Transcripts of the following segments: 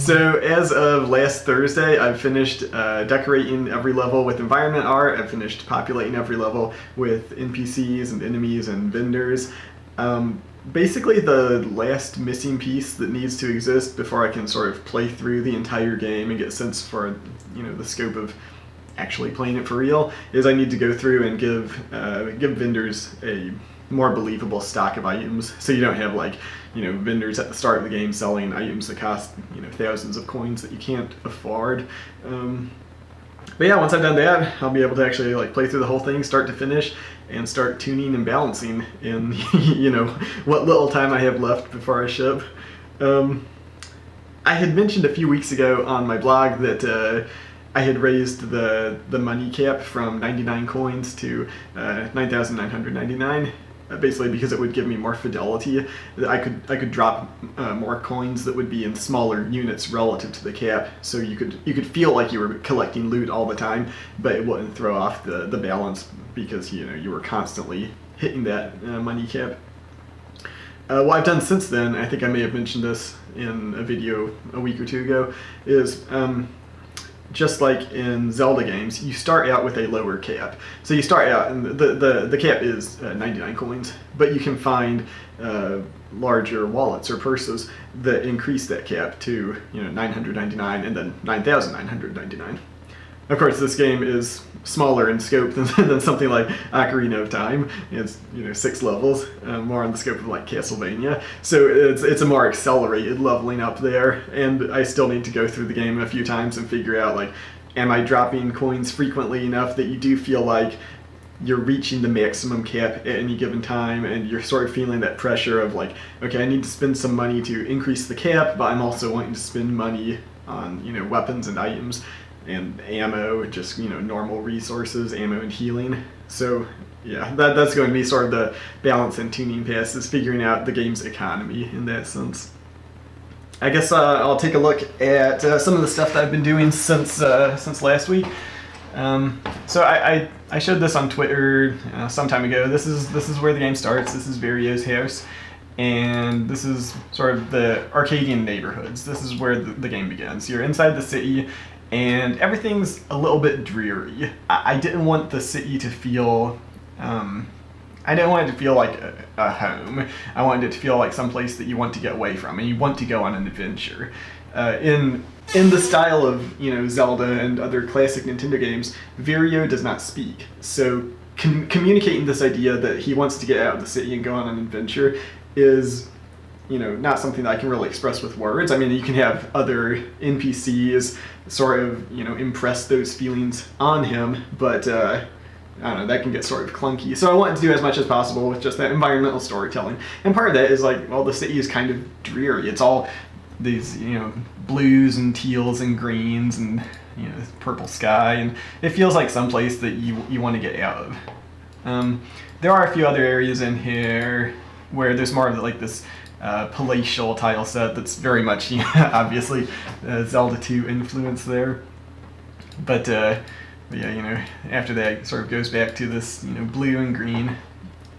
So as of last Thursday, I've finished decorating every level with environment art. I've finished populating every level with NPCs and enemies and vendors. Basically the last missing piece that needs to exist before I can sort of play through the entire game and get a sense for, the scope of actually playing it for real is I need to go through and give vendors a more believable stock of items, so you don't have vendors at the start of the game selling items that cost thousands of coins that you can't afford. But yeah, once I've done that, I'll be able to actually play through the whole thing, start to finish, and start tuning and balancing in what little time I have left before I ship. I had mentioned a few weeks ago on my blog that I had raised the money cap from 99 coins to 9,999. Basically because it would give me more fidelity. I could drop more coins that would be in smaller units relative to the cap, so you could feel like you were collecting loot all the time, but it wouldn't throw off the balance because you were constantly hitting that money cap. What I've done since then, I think I may have mentioned this in a video a week or two ago, is just like in Zelda games, you start out with a lower cap. So you start out, and the cap is 99 coins, but you can find larger wallets or purses that increase that cap to 999 and then 9,999. Of course, this game is smaller in scope than something like Ocarina of Time. It's 6 levels, more on the scope of Castlevania. So it's a more accelerated leveling up there, and I still need to go through the game a few times and figure out am I dropping coins frequently enough that you do feel like you're reaching the maximum cap at any given time, and you're sort of feeling that pressure of okay, I need to spend some money to increase the cap, but I'm also wanting to spend money on weapons and items and ammo, just normal resources, ammo and healing. So yeah, that's going to be sort of the balance and tuning pass, is figuring out the game's economy in that sense. I guess I'll take a look at some of the stuff that I've been doing since last week. So I showed this on Twitter some time ago. This is where the game starts. This is Vario's house, and this is sort of the Arcadian neighborhoods. This is where the game begins. You're inside the city, and everything's a little bit dreary. I didn't want the city to feel, I didn't want it to feel like a home. I wanted it to feel like some place that you want to get away from and you want to go on an adventure. In the style of Zelda and other classic Nintendo games, Vario does not speak. So communicating this idea that he wants to get out of the city and go on an adventure is not something that I can really express with words. I mean, you can have other NPCs sort of, impress those feelings on him, but I don't know, that can get sort of clunky. So I wanted to do as much as possible with just that environmental storytelling. And part of that is the city is kind of dreary. It's all these, blues and teals and greens and, purple sky, and it feels like someplace that you want to get out of. There are a few other areas in here where there's more of this palatial tile set that's very much, obviously Zelda 2 influence there. But yeah, after that it sort of goes back to this, blue and green.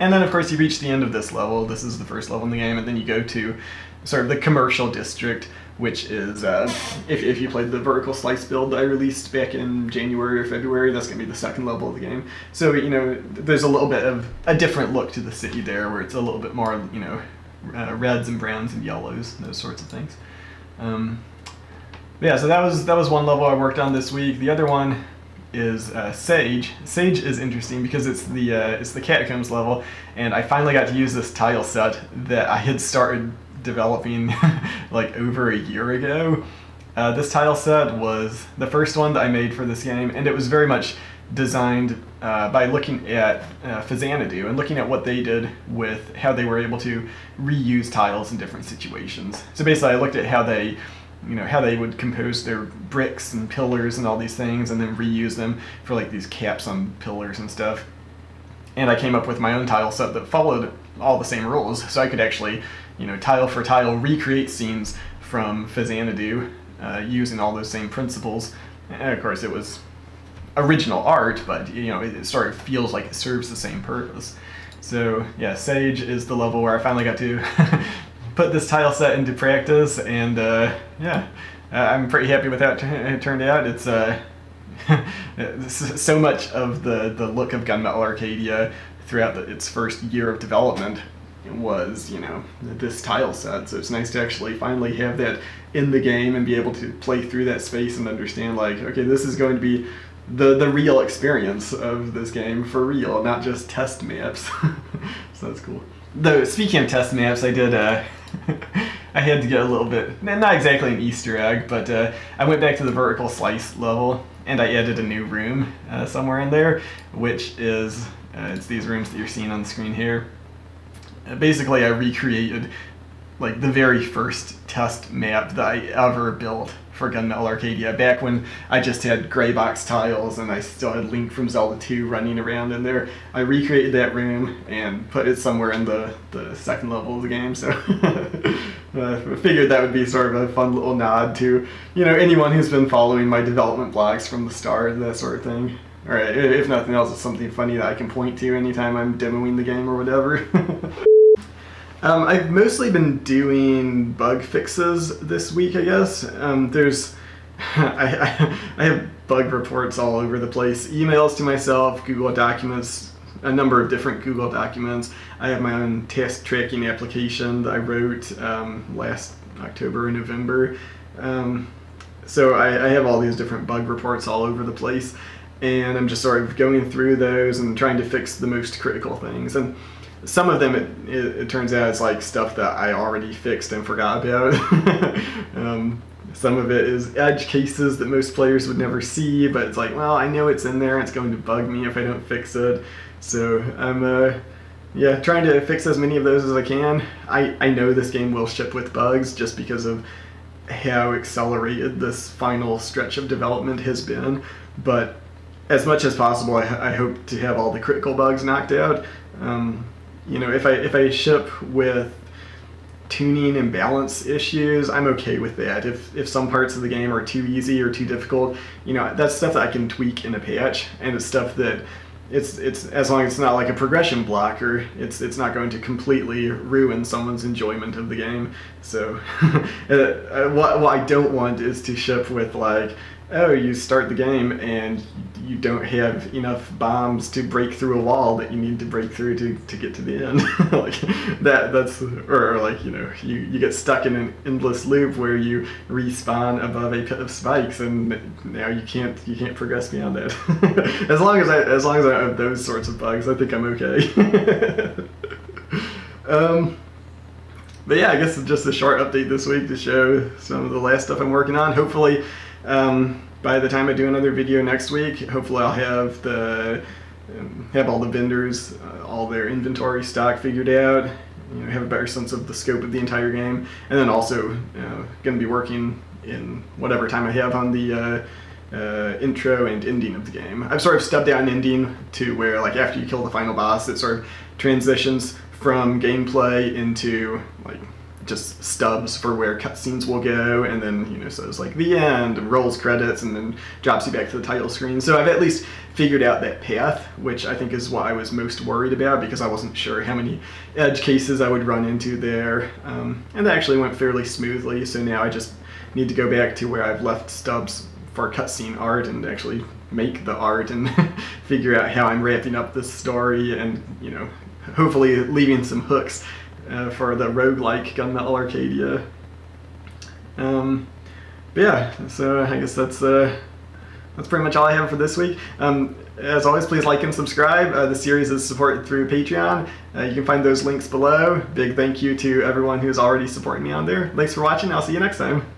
And then of course you reach the end of this level. This is the first level in the game, and then you go to sort of the commercial district, which is, if you played the vertical slice build that I released back in January or February, that's going to be the second level of the game. So, there's a little bit of a different look to the city there, where it's a little bit more, reds and browns and yellows, those sorts of things. Yeah, so that was one level I worked on this week. The other one is Sage. Sage is interesting because it's the Catacombs level, and I finally got to use this tile set that I had started developing over a year ago. This tile set was the first one that I made for this game, and it was very much designed by looking at Phazanadu and looking at what they did with how they were able to reuse tiles in different situations. So basically I looked at how they would compose their bricks and pillars and all these things and then reuse them for these caps on pillars and stuff. And I came up with my own tile set that followed all the same rules, so I could actually tile for tile recreate scenes from Phazanadu using all those same principles. And of course it was original art, but it sort of feels like it serves the same purpose. So yeah, Sage is the level where I finally got to put this tile set into practice, and yeah, I'm pretty happy with how it turned out. It's so much of the look of Gunmetal Arcadia throughout its first year of development was, you know, this tile set. So it's nice to actually finally have that in the game and be able to play through that space and understand, like, okay, this is going to be the real experience of this game for real, not just test maps. So that's cool. Though, speaking of test maps, I did I had to get a little bit, not exactly an Easter egg, but I went back to the vertical slice level and I added a new room somewhere in there, which is it's these rooms that you're seeing on the screen here. Basically, I recreated like the very first test map that I ever built for Gunmetal Arcadia, back when I just had gray box tiles and I still had Link from Zelda 2 running around in there. I recreated that room and put it somewhere in the second level of the game, so I figured that would be sort of a fun little nod to, you know, anyone who's been following my development blogs from the start, that sort of thing. Or if nothing else, it's something funny that I can point to anytime I'm demoing the game or whatever. I've mostly been doing bug fixes this week, I guess. I have bug reports all over the place. Emails to myself, Google Documents, a number of different Google Documents. I have my own task tracking application that I wrote last October or November. So I have all these different bug reports all over the place, and I'm just sort of going through those and trying to fix the most critical things. And some of them, it turns out, it's like stuff that I already fixed and forgot about. Some of it is edge cases that most players would never see, but it's like, well, I know it's in there, it's going to bug me if I don't fix it. So I'm trying to fix as many of those as I can. I know this game will ship with bugs just because of how accelerated this final stretch of development has been, but as much as possible, I hope to have all the critical bugs knocked out. You know, if I ship with tuning and balance issues, I'm okay with that. If some parts of the game are too easy or too difficult, you know, that's stuff that I can tweak in a patch, and it's stuff that it's as long as it's not like a progression blocker, it's not going to completely ruin someone's enjoyment of the game. So what I don't want is to ship with, like, oh, you start the game and you don't have enough bombs to break through a wall that you need to break through to get to the end. Like that's or like, you know, you get stuck in an endless loop where you respawn above a pit of spikes and now you can't progress beyond that. as long as I have those sorts of bugs, I think I'm okay. But yeah, I guess it's just a short update this week to show some of the last stuff I'm working on. Hopefully, by the time I do another video next week, hopefully I'll have all the vendors, all their inventory stock figured out, you know, have a better sense of the scope of the entire game, and then also going to be working in whatever time I have on the intro and ending of the game. I've sort of stubbed out an ending to where, like, after you kill the final boss, it sort of transitions from gameplay into, like, just stubs for where cutscenes will go, and then, you know, so it's like the end, and rolls credits, and then drops you back to the title screen. So I've at least figured out that path, which I think is what I was most worried about, because I wasn't sure how many edge cases I would run into there. And that actually went fairly smoothly, so now I just need to go back to where I've left stubs for cutscene art and actually make the art and figure out how I'm wrapping up this story, and, you know, hopefully leaving some hooks for the roguelike Gunmetal Arcadia. But yeah, so I guess that's pretty much all I have for this week. As always, please like and subscribe. The series is supported through Patreon. You can find those links below. Big thank you to everyone who's already supporting me on there. Thanks for watching. I'll see you next time.